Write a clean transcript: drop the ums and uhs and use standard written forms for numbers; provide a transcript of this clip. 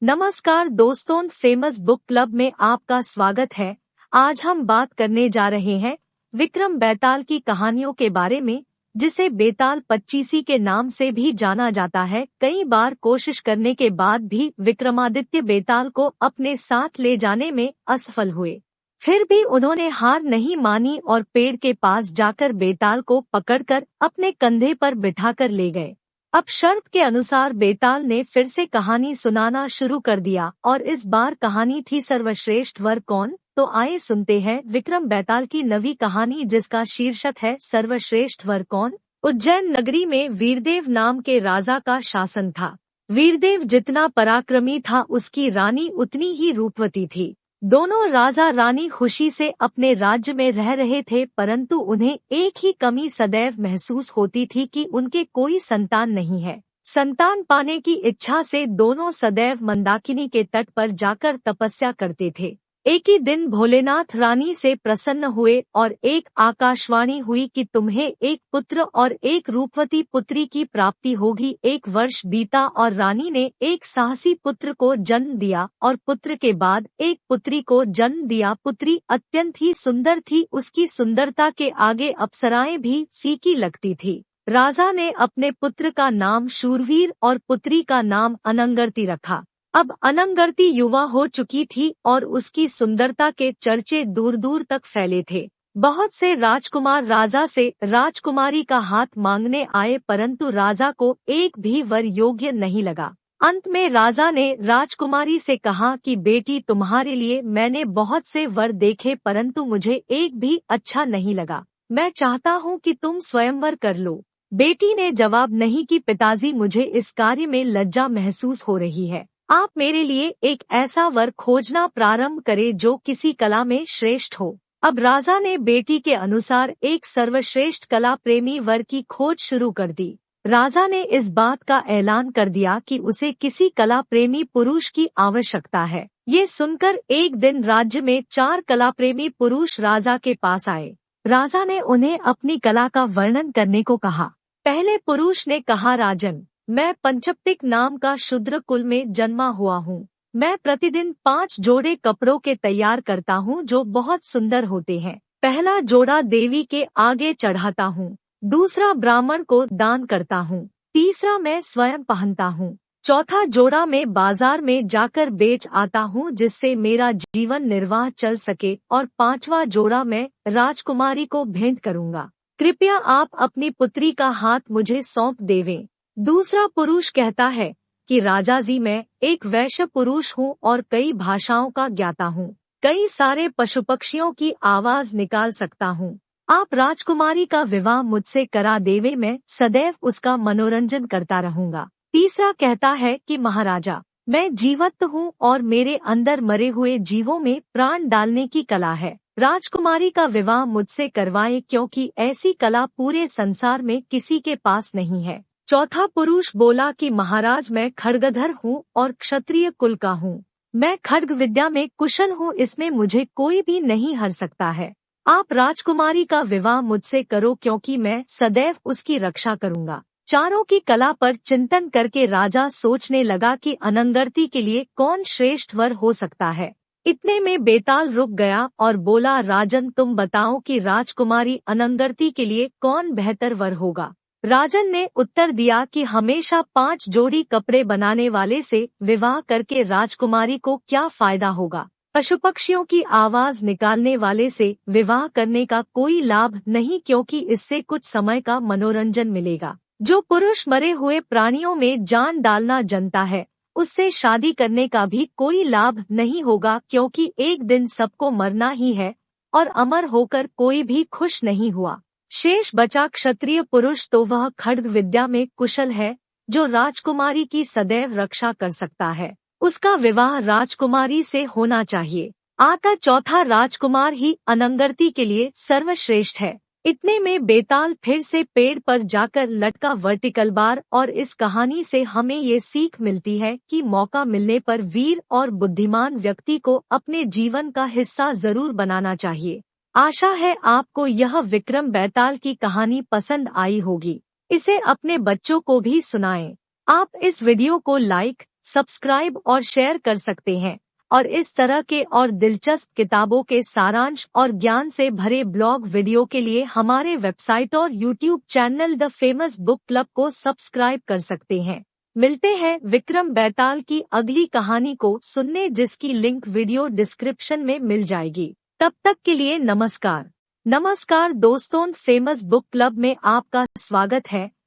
नमस्कार दोस्तों, famous book club में आपका स्वागत है। आज हम बात करने जा रहे हैं विक्रम बेताल की कहानियों के बारे में, जिसे बेताल पच्चीसी के नाम से भी जाना जाता है। कई बार कोशिश करने के बाद भी विक्रमादित्य बेताल को अपने साथ ले जाने में असफल हुए। फिर भी उन्होंने हार नहीं मानी और पेड़ के पास जाकर बेताल को पकड़कर अपने कंधे पर बिठाकर ले गए। अब शर्त के अनुसार बेताल ने फिर से कहानी सुनाना शुरू कर दिया और इस बार कहानी थी सर्वश्रेष्ठ वर कौन। तो आइए सुनते हैं विक्रम बेताल की नवी कहानी, जिसका शीर्षक है सर्वश्रेष्ठ वर कौन। उज्जैन नगरी में वीरदेव नाम के राजा का शासन था। वीरदेव जितना पराक्रमी था, उसकी रानी उतनी ही रूपवती थी। दोनों राजा रानी खुशी से अपने राज्य में रह रहे थे, परंतु उन्हें एक ही कमी सदैव महसूस होती थी कि उनके कोई संतान नहीं है। संतान पाने की इच्छा से दोनों सदैव मंदाकिनी के तट पर जाकर तपस्या करते थे। एक ही दिन भोलेनाथ रानी से प्रसन्न हुए और एक आकाशवाणी हुई कि तुम्हें एक पुत्र और एक रूपवती पुत्री की प्राप्ति होगी। 1 वर्ष बीता और रानी ने एक साहसी पुत्र को जन्म दिया और पुत्र के बाद एक पुत्री को जन्म दिया। पुत्री अत्यंत ही सुंदर थी, उसकी सुंदरता के आगे अप्सराएं भी फीकी लगती थी। राजा ने अपने पुत्र का नाम शूरवीर और पुत्री का नाम अनंगर्ती रखा। अब अनंगर्ती युवा हो चुकी थी और उसकी सुंदरता के चर्चे दूर दूर तक फैले थे। बहुत से राजकुमार राजा से राजकुमारी का हाथ मांगने आए, परंतु राजा को एक भी वर योग्य नहीं लगा। अंत में राजा ने राजकुमारी से कहा कि बेटी, तुम्हारे लिए मैंने बहुत से वर देखे, परंतु मुझे एक भी अच्छा नहीं लगा। मैं चाहता हूँ कि तुम स्वयंवर कर लो। बेटी ने जवाब नहीं कि पिताजी, मुझे इस कार्य में लज्जा महसूस हो रही है। आप मेरे लिए एक ऐसा वर खोजना प्रारंभ करें जो किसी कला में श्रेष्ठ हो। अब राजा ने बेटी के अनुसार एक सर्वश्रेष्ठ कला प्रेमी वर की खोज शुरू कर दी। राजा ने इस बात का ऐलान कर दिया कि उसे किसी कला प्रेमी पुरुष की आवश्यकता है। ये सुनकर एक दिन राज्य में 4 कला प्रेमी पुरुष राजा के पास आए। राजा ने उन्हें अपनी कला का वर्णन करने को कहा। पहले पुरुष ने कहा, राजन, मैं पंचप्तिक नाम का शूद्र कुल में जन्मा हुआ हूँ। मैं प्रतिदिन 5 जोड़े कपड़ों के तैयार करता हूँ जो बहुत सुंदर होते हैं। पहला जोड़ा देवी के आगे चढ़ाता हूँ, दूसरा ब्राह्मण को दान करता हूँ, तीसरा मैं स्वयं पहनता हूँ, चौथा जोड़ा मैं बाजार में जाकर बेच आता हूँ जिससे मेरा जीवन निर्वाह चल सके, और 5वां जोड़ा मैं राजकुमारी को भेंट करूँगा। कृपया आप अपनी पुत्री का हाथ मुझे सौंप देवें। दूसरा पुरुष कहता है कि राजा जी, मैं एक वैश्य पुरुष हूँ और कई भाषाओं का ज्ञाता हूँ। कई सारे पशु पक्षियों की आवाज निकाल सकता हूँ। आप राजकुमारी का विवाह मुझसे करा देवे, मैं सदैव उसका मनोरंजन करता रहूँगा। तीसरा कहता है कि महाराजा, मैं जीवत्व हूँ और मेरे अंदर मरे हुए जीवों में प्राण डालने की कला है। राजकुमारी का विवाह मुझसे करवाएं, क्योंकि ऐसी कला पूरे संसार में किसी के पास नहीं है। चौथा पुरुष बोला कि महाराज, मैं खड्गधर हूँ और क्षत्रिय कुल का हूँ। मैं खड्ग विद्या में कुशल हूँ, इसमें मुझे कोई भी नहीं हर सकता है। आप राजकुमारी का विवाह मुझसे करो, क्योंकि मैं सदैव उसकी रक्षा करूँगा। चारों की कला पर चिंतन करके राजा सोचने लगा कि अनंगर्ती के लिए कौन श्रेष्ठ वर हो सकता है। इतने में बेताल रुक गया और बोला, राजन, तुम बताओ कि राजकुमारी अनंगर्ती के लिए कौन बेहतर वर होगा। राजन ने उत्तर दिया कि हमेशा 5 जोड़ी कपड़े बनाने वाले से विवाह करके राजकुमारी को क्या फायदा होगा। पशु पक्षियों की आवाज निकालने वाले से विवाह करने का कोई लाभ नहीं, क्योंकि इससे कुछ समय का मनोरंजन मिलेगा। जो पुरुष मरे हुए प्राणियों में जान डालना जानता है, उससे शादी करने का भी कोई लाभ नहीं होगा, क्योंकि एक दिन सबको मरना ही है और अमर होकर कोई भी खुश नहीं हुआ। शेष बचा क्षत्रिय पुरुष, तो वह खड्ग विद्या में कुशल है, जो राजकुमारी की सदैव रक्षा कर सकता है। उसका विवाह राजकुमारी से होना चाहिए। आता चौथा राजकुमार ही अनंगर्ती के लिए सर्वश्रेष्ठ है। इतने में बेताल फिर से पेड़ पर जाकर लटका वर्टिकल बार, और इस कहानी से हमें ये सीख मिलती है कि मौका मिलने पर वीर और बुद्धिमान व्यक्ति को अपने जीवन का हिस्सा जरूर बनाना चाहिए। आशा है आपको यह विक्रम बेताल की कहानी पसंद आई होगी। इसे अपने बच्चों को भी सुनाएं। आप इस वीडियो को लाइक, सब्सक्राइब और शेयर कर सकते हैं और इस तरह के और दिलचस्प किताबों के सारांश और ज्ञान से भरे ब्लॉग वीडियो के लिए हमारे वेबसाइट और YouTube channel the famous book club को सब्सक्राइब कर सकते हैं। मिलते हैं विक्रम बेताल की अगली कहानी को सुनने, जिसकी लिंक वीडियो डिस्क्रिप्शन में मिल जाएगी। तब तक के लिए नमस्कार। नमस्कार दोस्तों, फेमस बुक क्लब में आपका स्वागत है।